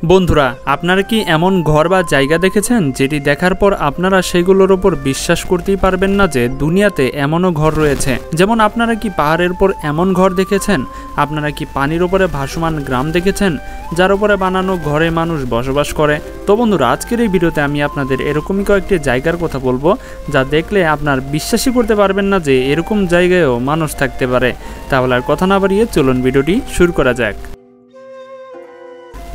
বন্ধুরা, আপনারা কি এমন ঘর বা জায়গা দেখেছেন যেটি দেখার পর আপনারা সেগুলোর ওপর বিশ্বাস করতেই পারবেন না যে দুনিয়াতে এমনও ঘর রয়েছে? যেমন আপনারা কি পাহাড়ের উপর এমন ঘর দেখেছেন? আপনারা কি পানির ওপরে ভাসমান গ্রাম দেখেছেন যার উপরে বানানো ঘরে মানুষ বসবাস করে? তো বন্ধুরা, আজকের এই ভিডিওতে আমি আপনাদের এরকমই কয়েকটি জায়গার কথা বলবো যা দেখলে আপনার বিশ্বাসই করতে পারবেন না যে এরকম জায়গায়ও মানুষ থাকতে পারে। তাহলে আর কথা না বাড়িয়ে চলুন ভিডিওটি শুরু করা যাক।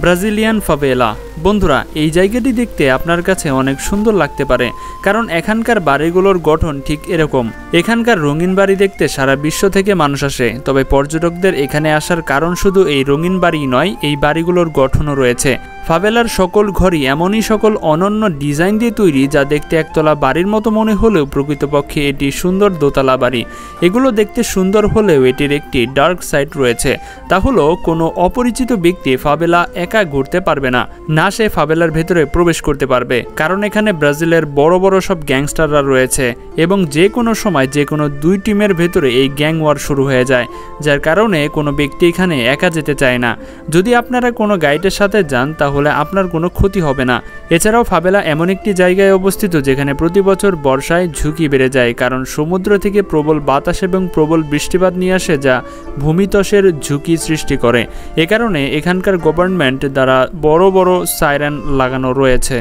Brazilian favela. বন্ধুরা, এই জায়গাটি দেখতে আপনার কাছে অনেক সুন্দর লাগতে পারে, কারণ এখানকার বাড়িগুলোর গঠন ঠিক এরকম। এখানকার রঙিন বাড়ি দেখতে সারা বিশ্ব থেকে মানুষ আসে, তবে পর্যটকদের এখানে আসার কারণ শুধু এই রঙিন বাড়ি নয়, এই বাড়িগুলোর গঠনও রয়েছে। ফাভেলার সকল ঘরই এমনই সকল অনন্য ডিজাইন দিয়ে তৈরি যা দেখতে একতলা বাড়ির মতো মনে হলেও প্রকৃতপক্ষে এটি সুন্দর দোতলা বাড়ি। এগুলো দেখতে সুন্দর হলেও এটির একটি ডার্ক সাইড রয়েছে, তা হলো কোনো অপরিচিত ব্যক্তি ফাভেলা একা ঘুরতে পারবে না, না সে ফাভেলার ভেতরে প্রবেশ করতে পারবে, কারণ এখানে ব্রাজিলের বড় বড় সব গ্যাংস্টাররা রয়েছে এবং যে কোনো সময় যে কোনো দুই টিমের ভেতরে এই গ্যাং ওয়ার শুরু হয়ে যায়, যার কারণে কোনো ব্যক্তি এখানে একা যেতে চায় না। যদি আপনারা কোনো গাইডের সাথে যান তাহলে আপনার কোনো ক্ষতি হবে না। এছাড়াও ফাভেলা এমন একটি জায়গায় অবস্থিত যেখানে প্রতি বছর বর্ষায় ঝুঁকি বেড়ে যায়, কারণ সমুদ্র থেকে প্রবল বাতাস এবং প্রবল বৃষ্টিপাত নিয়ে আসে যা ভূমিধসের ঝুঁকি সৃষ্টি করে। এ কারণে এখানকার গভর্নমেন্ট দ্বারা বড় বড় সাইরেন লাগানো রয়েছে।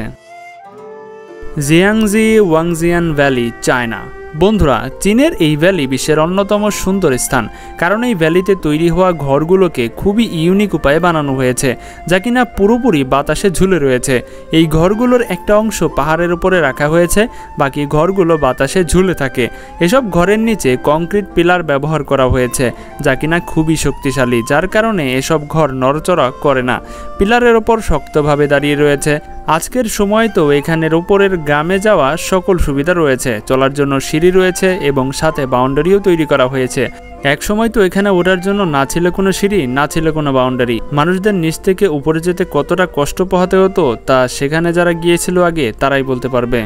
Jiangxi ওয়াংজিয়ান valley, China. বন্ধুরা, চীনের এই ভ্যালি বিশ্বের অন্যতম সুন্দর স্থান, কারণ এই ভ্যালিতে তৈরি হওয়া ঘরগুলোকে খুবই ইউনিক উপায়ে বানানো হয়েছে, যা কিনা পুরোপুরি বাতাসে ঝুলে রয়েছে। এই ঘরগুলোর একটা অংশ পাহাড়ের উপরে রাখা হয়েছে, বাকি ঘরগুলো বাতাসে ঝুলে থাকে। এসব ঘরের নিচে কংক্রিট পিলার ব্যবহার করা হয়েছে, যা কিনা খুবই শক্তিশালী, যার কারণে এসব ঘর নড়চড়া করে না, পিলারের ওপর শক্তভাবে দাঁড়িয়ে রয়েছে। আজকের সময় তো এখানের উপরের গ্রামে যাওয়া সকল সুবিধা রয়েছে, চলার জন্য সিঁড়ি রয়েছে এবং সাথে বাউন্ডারিও তৈরি করা হয়েছে। এক সময় তো এখানে ওঠার জন্য না ছিল কোনো সিঁড়ি, না ছিল কোনো বাউন্ডারি। মানুষদের নিচ থেকে উপরে যেতে কতটা কষ্ট পোহাতে হতো তা সেখানে যারা গিয়েছিল আগে তারাই বলতে পারবে।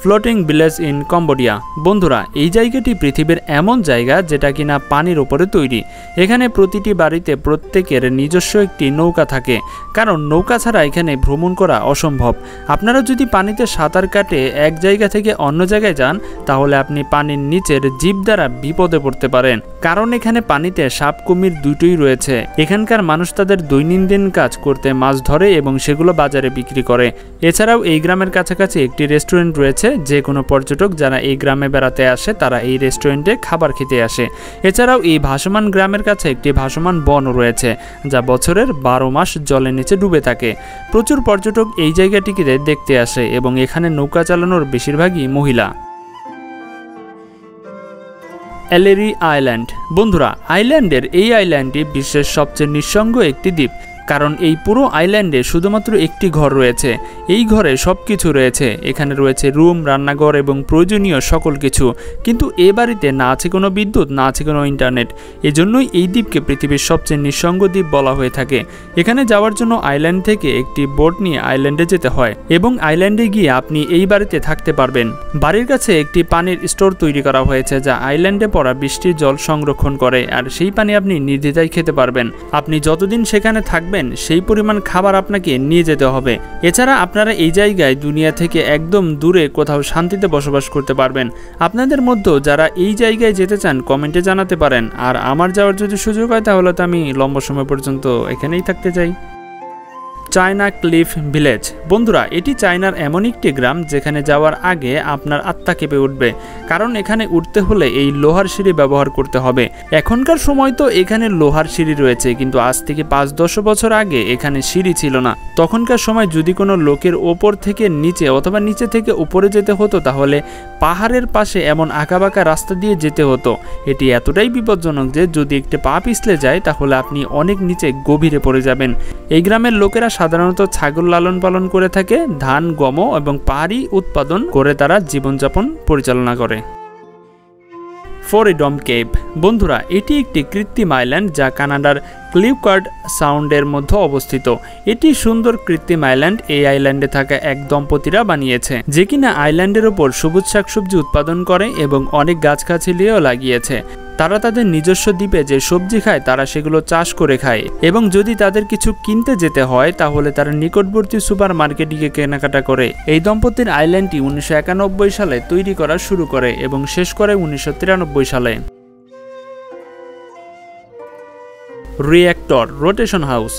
Floating village in Cambodia. বন্ধুরা, এই জায়গাটি পৃথিবীর এমন জায়গা যেটা কিনা পানির ওপরে তৈরি। এখানে প্রতিটি বাড়িতে প্রত্যেকের নিজস্ব একটি নৌকা থাকে, কারণ নৌকা ছাড়া এখানে ভ্রমণ করা অসম্ভব। আপনারা যদি পানিতে সাঁতার কাটে এক জায়গা থেকে অন্য জায়গায় যান তাহলে আপনি পানির নিচের জীব দ্বারা বিপদে পড়তে পারেন, কারণ এখানে পানিতে সাপ কুমির দুটোই রয়েছে। এখানকার মানুষ তাদের দৈনন্দিন কাজ করতে মাছ ধরে এবং সেগুলো বাজারে বিক্রি করে। এছাড়াও এই গ্রামের কাছাকাছি একটি রেস্টুরেন্ট রয়েছে, যে কোনো পর্যটক যারা এই গ্রামে বেড়াতে আসে তারা এই রেস্টুরেন্টে খাবার খেতে আসে। এছাড়াও এই ভাসমান গ্রামের কাছে একটি ভাসমান বনও রয়েছে যা বছরের 12 মাস জলের নিচে ডুবে থাকে। প্রচুর পর্যটক এই জায়গাটিকে দেখতে আসে এবং এখানে নৌকা চালানোর বেশিরভাগই মহিলা। এলেরি আইল্যান্ড। বন্ধুরা, আইল্যান্ডের এই আইল্যান্ডটি বিশ্বের সবচেয়ে নিঃসঙ্গ একটি দ্বীপ, কারণ এই পুরো আইল্যান্ডে শুধুমাত্র একটি ঘর রয়েছে। এই ঘরে সব কিছু রয়েছে, এখানে রয়েছে রুম, রান্নাঘর এবং প্রয়োজনীয় সকল কিছু, কিন্তু এ বাড়িতে না আছে কোনো বিদ্যুৎ, না আছে কোনো ইন্টারনেট। এজন্যই এই দ্বীপকে পৃথিবীর সবচেয়ে নিঃসঙ্গ দ্বীপ বলা হয়ে থাকে। এখানে যাওয়ার জন্য আইল্যান্ড থেকে একটি বোট নিয়ে আইল্যান্ডে যেতে হয় এবং আইল্যান্ডে গিয়ে আপনি এই বাড়িতে থাকতে পারবেন। বাড়ির কাছে একটি পানির স্টোর তৈরি করা হয়েছে যা আইল্যান্ডে পড়া বৃষ্টির জল সংরক্ষণ করে, আর সেই পানি আপনি নির্দ্বিধায় খেতে পারবেন। আপনি যতদিন সেখানে থাকবেন সেই পরিমাণ খাবার আপনাকে নিয়ে যেতে হবে। এছাড়া আপনারা এই জায়গায় দুনিয়া থেকে একদম দূরে কোথাও শান্তিতে বসবাস করতে পারবেন। আপনাদের মধ্যে যারা এই জায়গায় যেতে চান কমেন্টে জানাতে পারেন, আর আমার যাওয়ার যদি সুযোগ হয় তাহলে তো আমি লম্বা সময় পর্যন্ত এখানেই থাকতে চাই। China cliff village. বন্ধুরা, এটি চায়নার এমন একটি গ্রাম যেখানে যাওয়ার আগে আপনার আত্মা কেঁপে উঠবে, কারণ এখানে উঠতে হলে এই লোহার সিঁড়ি ব্যবহার করতে হবে। এখনকার সময় তো এখানে লোহার সিঁড়ি রয়েছে, কিন্তু আজ থেকে 5-10 বছর আগে এখানে সিঁড়ি ছিল না। তখনকার সময় যদি কোনো লোকের ওপর থেকে নিচে অথবা নিচে থেকে উপরে যেতে হতো তাহলে পাহাড়ের পাশে এমন আঁকাবাঁকা রাস্তা দিয়ে যেতে হতো। এটি এতটাই বিপজ্জনক যে যদি একটি পা পিছলে যায় তাহলে আপনি অনেক নিচে গভীরে পড়ে যাবেন। এই গ্রামের লোকেরা সাধারণত ছাগল লালন পালন করে থাকে, ধান, গম এবং পাহাড়ি উৎপাদন করে তারা জীবনযাপন পরিচালনা করে। Freedom cave. বন্ধুরা, এটি একটি কৃত্রিম আইল্যান্ড যা কানাডার ক্লিউকার্ড সাউন্ডের মধ্যে অবস্থিত। এটি সুন্দর কৃত্রিম আইল্যান্ড। এই আইল্যান্ডে থাকা এক দম্পতিরা বানিয়েছে, যে কিনা আইল্যান্ডের ওপর সবুজ শাকসবজি উৎপাদন করে এবং অনেক গাছগাছালিও লাগিয়েছে। তারা তাদের নিজস্ব দ্বীপে যে সবজি খায় তারা সেগুলো চাষ করে খায়, এবং যদি তাদের কিছু কিনতে যেতে হয় তাহলে তারা নিকটবর্তী সুপার মার্কেটে গিয়ে কেনাকাটা করে। এই দম্পতির আইল্যান্ডটি 1991 সালে তৈরি করা শুরু করে এবং শেষ করে 1993 সালে। Reactor rotation house.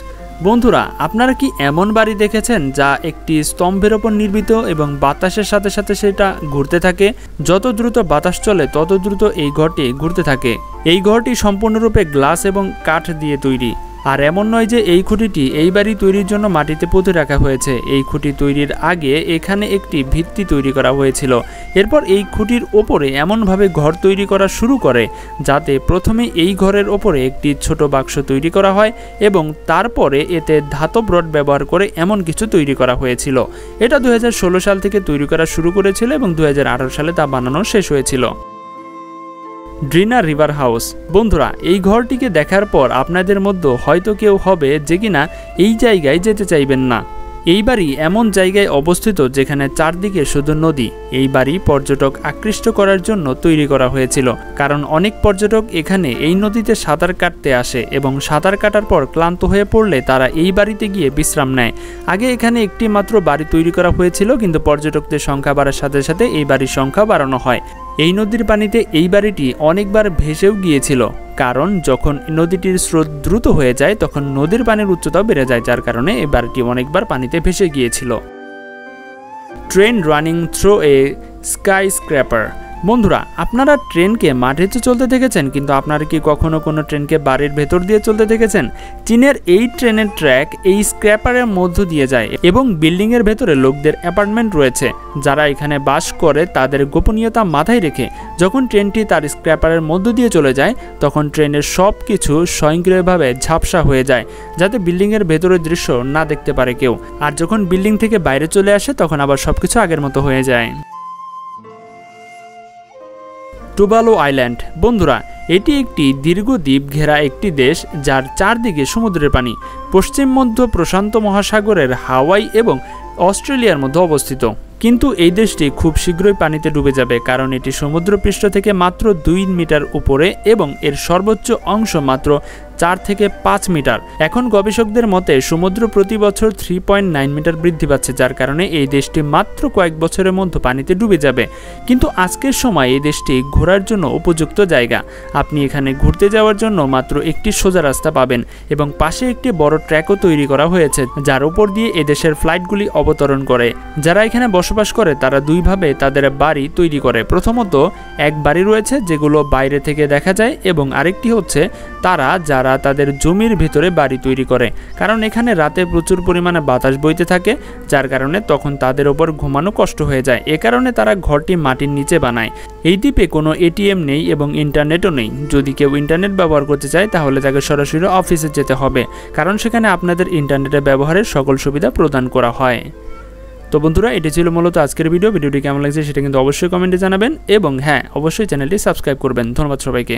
বন্ধুরা, আপনারা কি এমন বাড়ি দেখেছেন যা একটি স্তম্ভের ওপর নির্মিত এবং বাতাসের সাথে সাথে সেটা ঘুরতে থাকে? যত দ্রুত বাতাস চলে তত দ্রুত এই ঘরটি ঘুরতে থাকে। এই ঘরটি সম্পূর্ণরূপে গ্লাস এবং কাঠ দিয়ে তৈরি। আর এমন নয় যে এই খুঁটিটি এই বাড়ি তৈরির জন্য মাটিতে পুঁতে রাখা হয়েছে। এই খুঁটি তৈরির আগে এখানে একটি ভিত্তি তৈরি করা হয়েছিল। এরপর এই খুঁটির ওপরে এমনভাবে ঘর তৈরি করা শুরু করে যাতে প্রথমে এই ঘরের ওপরে একটি ছোট বাক্স তৈরি করা হয় এবং তারপরে এতে ধাতব রড ব্যবহার করে এমন কিছু তৈরি করা হয়েছিল। এটা 2016 সাল থেকে তৈরি করা শুরু করেছিল এবং 2018 সালে তা বানানো শেষ হয়েছিল। ড্রিনার রিভার হাউস। বন্ধুরা, এই ঘরটিকে দেখার পর আপনাদের মধ্যে হয়তো কেউ হবে যে কিনা এই জায়গায় যেতে চাইবেন না। এই বাড়ি এমন জায়গায় অবস্থিত যেখানে চারদিকে শুধু নদী। এই বাড়ি পর্যটক আকৃষ্ট করার জন্য তৈরি করা হয়েছিল, কারণ অনেক পর্যটক এখানে এই নদীতে সাঁতার কাটতে আসে এবং সাঁতার কাটার পর ক্লান্ত হয়ে পড়লে তারা এই বাড়িতে গিয়ে বিশ্রাম নেয়। আগে এখানে একটি মাত্র বাড়ি তৈরি করা হয়েছিল, কিন্তু পর্যটকদের সংখ্যা বাড়ার সাথে সাথে এই বাড়ির সংখ্যা বাড়ানো হয়। এই নদীর পানিতে এই বাড়িটি অনেকবার ভেসেও গিয়েছিল, কারণ যখন নদীটির স্রোত দ্রুত হয়ে যায় তখন নদীর পানির উচ্চতাও বেড়ে যায়, যার কারণে এই বাড়িটি অনেকবার পানিতে ভেসে গিয়েছিল। Train running through a sky scraper. বন্ধুরা, আপনারা ট্রেনকে মাটিতে চলতে দেখেছেন, কিন্তু আপনারা কি কখনো কোনো ট্রেনকে বাড়ির ভেতর দিয়ে চলতে দেখেছেন? চীনের এই ট্রেনের ট্র্যাক এই স্ক্র্যাপারের মধ্য দিয়ে যায় এবং বিল্ডিংয়ের ভেতরে লোকদের অ্যাপার্টমেন্ট রয়েছে যারা এখানে বাস করে তাদের গোপনীয়তা মাথায় রেখে যখন ট্রেনটি তার স্ক্র্যাপারের মধ্য দিয়ে চলে যায় তখন ট্রেনের সব কিছু স্বয়ংক্রিয়ভাবে ঝাপসা হয়ে যায় যাতে বিল্ডিংয়ের ভেতরের দৃশ্য না দেখতে পারে কেউ। আর যখন বিল্ডিং থেকে বাইরে চলে আসে তখন আবার সবকিছু আগের মতো হয়ে যায়। Tuvalu island. বন্ধুরা, এটি একটি দীর্ঘ দ্বীপ ঘেরা একটি দেশ যার চারদিকে সমুদ্রের পানি। পশ্চিম মধ্য প্রশান্ত মহাসাগরের হাওয়াই এবং অস্ট্রেলিয়ার মধ্যে অবস্থিত, কিন্তু এই দেশটি খুব শীঘ্রই পানিতে ডুবে যাবে কারণ এটি সমুদ্রপৃষ্ঠ থেকে মাত্র 2 মিটার উপরে এবং এর সর্বোচ্চ অংশ মাত্র 4 থেকে 5 মিটার। এখন গবেষকদের মতে সমুদ্র প্রতি বছর 3.9 মিটার বৃদ্ধি পাচ্ছে, যার কারণে এই দেশটি মাত্র কয়েক বছরের মধ্যে পানিতে ডুবে যাবে। কিন্তু আজকের সময় এই দেশটি ঘোরার জন্য উপযুক্ত জায়গা। আপনি এখানে ঘুরতে যাওয়ার জন্য মাত্র একটি সোজা রাস্তা পাবেন এবং পাশে একটি বড় ট্র্যাকও তৈরি করা হয়েছে যার উপর দিয়ে এদেশের ফ্লাইটগুলি অবতরণ করে। যারা এখানে বসবাস করে তারা দুইভাবে তাদের বাড়ি তৈরি করে। প্রথমত, এক বাড়ি রয়েছে যেগুলো বাইরে থেকে দেখা যায় এবং আরেকটি হচ্ছে যারা তাদের জমির ভিতরে বাড়ি তৈরি করে, কারণ এখানে রাতে প্রচুর পরিমাণে বাতাস বইতে থাকে যার কারণে তখন তাদের ওপর ঘুমানো কষ্ট হয়ে যায়। এ কারণে তারা ঘরটি মাটির নিচে বানায়। এই দ্বীপে কোনো এটিএম নেই এবং ইন্টারনেটও নেই। যদি কেউ ইন্টারনেট ব্যবহার করতে চায় তাহলে তাকে সরাসরি অফিসে যেতে হবে, কারণ সেখানে আপনাদের ইন্টারনেটের ব্যবহারের সকল সুবিধা প্রদান করা হয়। তো বন্ধুরা, এটি ছিল মূলত আজকের ভিডিওটি কেমন লাগছে সেটা কিন্তু অবশ্যই কমেন্টে জানাবেন এবং হ্যাঁ, অবশ্যই চ্যানেলটি সাবস্ক্রাইব করবেন। ধন্যবাদ সবাইকে।